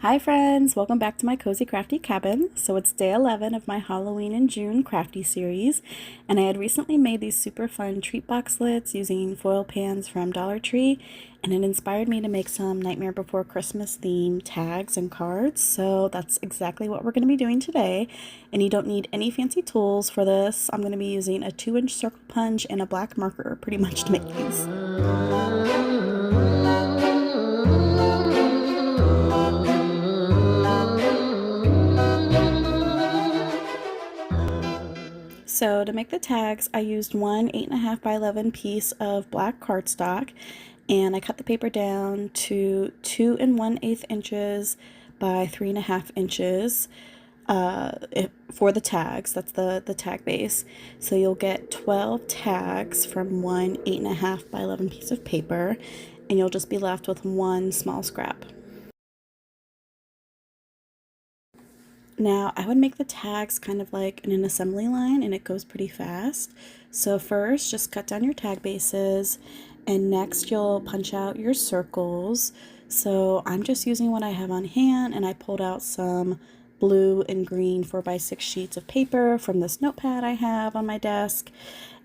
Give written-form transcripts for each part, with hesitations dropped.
Hi friends, welcome back to my Cozy Crafty Cabin. So it's day 11 of my Halloween in June crafty series, and I had recently made these super fun treat box lids using foil pans from Dollar Tree, and it inspired me to make some Nightmare Before Christmas themed tags and cards. So that's exactly what we're going to be doing today, and you don't need any fancy tools for this. I'm going to be using a 2-inch circle punch and a black marker pretty much to make these. So to make the tags, I used one 8.5 by 11 piece of black cardstock, and I cut the paper down to 2 1/8 inches by 3.5 inches for the tags. That's the tag base. So you'll get 12 tags from one 8.5 by 11 piece of paper, and you'll just be left with one small scrap. Now, I would make the tags kind of like in an assembly line, and it goes pretty fast. So first, just cut down your tag bases, and next you'll punch out your circles. So I'm just using what I have on hand, and I pulled out some blue and green 4x6 sheets of paper from this notepad I have on my desk.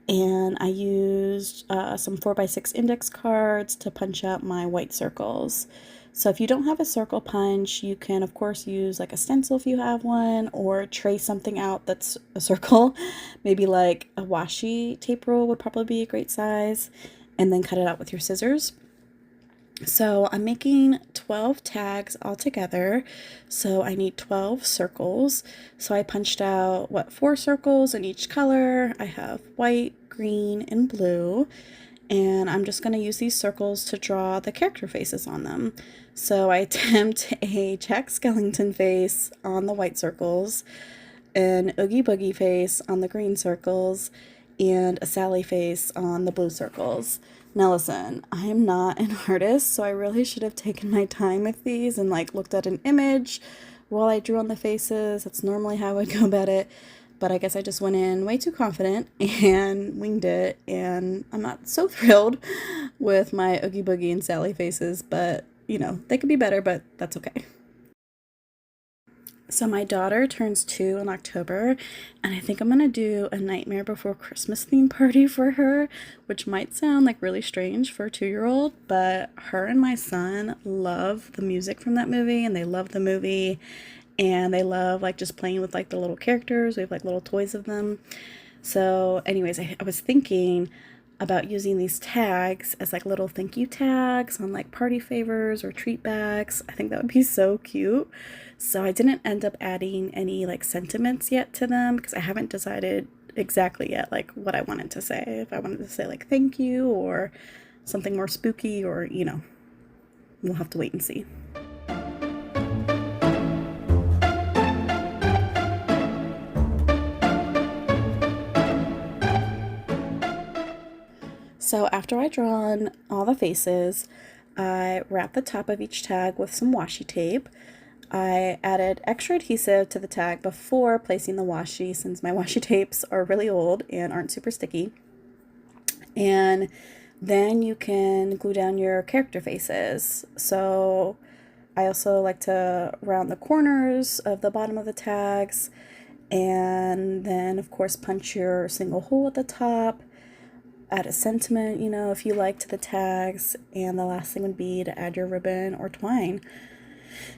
And I used some 4x6 index cards to punch out my white circles. So if you don't have a circle punch, you can of course use like a stencil if you have one, or trace something out that's a circle. Maybe like a washi tape roll would probably be a great size, and then cut it out with your scissors. So I'm making 12 tags all together, so I need 12 circles. So I punched out, 4 circles in each color. I have white, green, and blue, and I'm just going to use these circles to draw the character faces on them. So I attempt a Jack Skellington face on the white circles, an Oogie Boogie face on the green circles, and a Sally face on the blue circles. Now listen, I am not an artist, so I really should have taken my time with these and like looked at an image while I drew on the faces. That's normally how I would go about it, but I guess I just went in way too confident and winged it, and I'm not so thrilled with my Oogie Boogie and Sally faces, but you know, they could be better, but that's okay. So my daughter turns 2 in October, and I think I'm gonna do a Nightmare Before Christmas theme party for her, which might sound like really strange for a 2-year-old, but her and my son love the music from that movie, and they love the movie, and they love like just playing with like the little characters. We have like little toys of them. So anyways, I was thinking about using these tags as like little thank you tags on like party favors or treat bags. I think that would be so cute. So I didn't end up adding any like sentiments yet to them because I haven't decided exactly yet like what I wanted to say. If I wanted to say like thank you or something more spooky, or you know, we'll have to wait and see. So after I drawn all the faces, I wrapped the top of each tag with some washi tape. I added extra adhesive to the tag before placing the washi, since my washi tapes are really old and aren't super sticky. And then you can glue down your character faces. So I also like to round the corners of the bottom of the tags, and then of course punch your single hole at the top. Add a sentiment, you know, if you like, to the tags, and the last thing would be to add your ribbon or twine.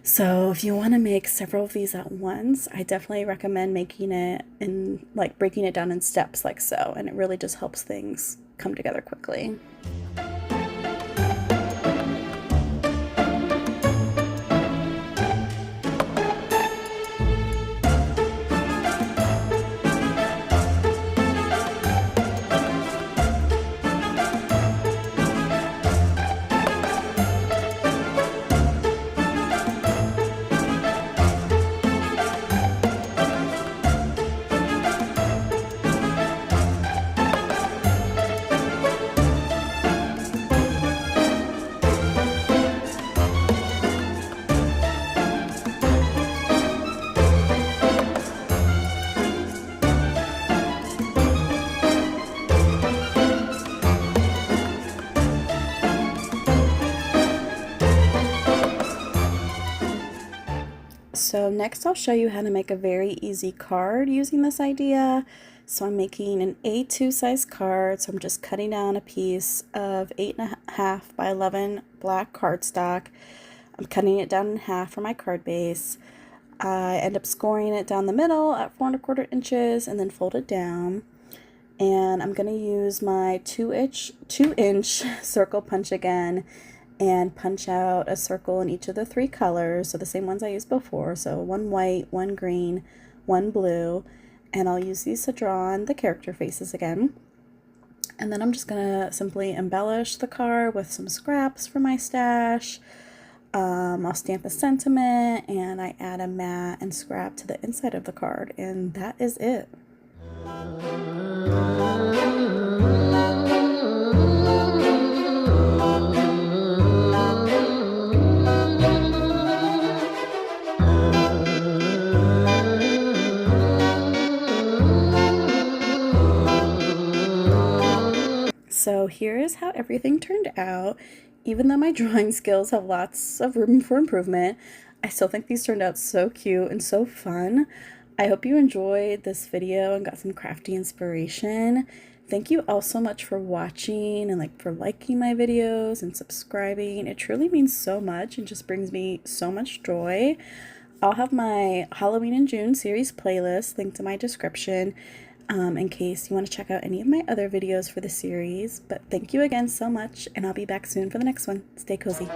So if you want to make several of these at once, I definitely recommend making it in like breaking it down in steps like so, and it really just helps things come together quickly. So next I'll show you how to make a very easy card using this idea. So I'm making an A2 size card, so I'm just cutting down a piece of 8.5 by 11 black cardstock. I'm cutting it down in half for my card base. I end up scoring it down the middle at 4¼ inches and then fold it down. And I'm going to use my 2-inch circle punch again and punch out a circle in each of the 3 colors, so the same ones I used before, so one white, one green, one blue, and I'll use these to draw on the character faces again. And then I'm just going to simply embellish the card with some scraps from my stash. I'll stamp a sentiment, and I add a mat and scrap to the inside of the card, and that is it. So here is how everything turned out. Even though my drawing skills have lots of room for improvement, I still think these turned out so cute and so fun. I hope you enjoyed this video and got some crafty inspiration. Thank you all so much for watching and for liking my videos and subscribing. It truly means so much and just brings me so much joy. I'll have my Halloween in June series playlist linked in my description in case you want to check out any of my other videos for the series. But thank you again so much, and I'll be back soon for the next one. Stay cozy.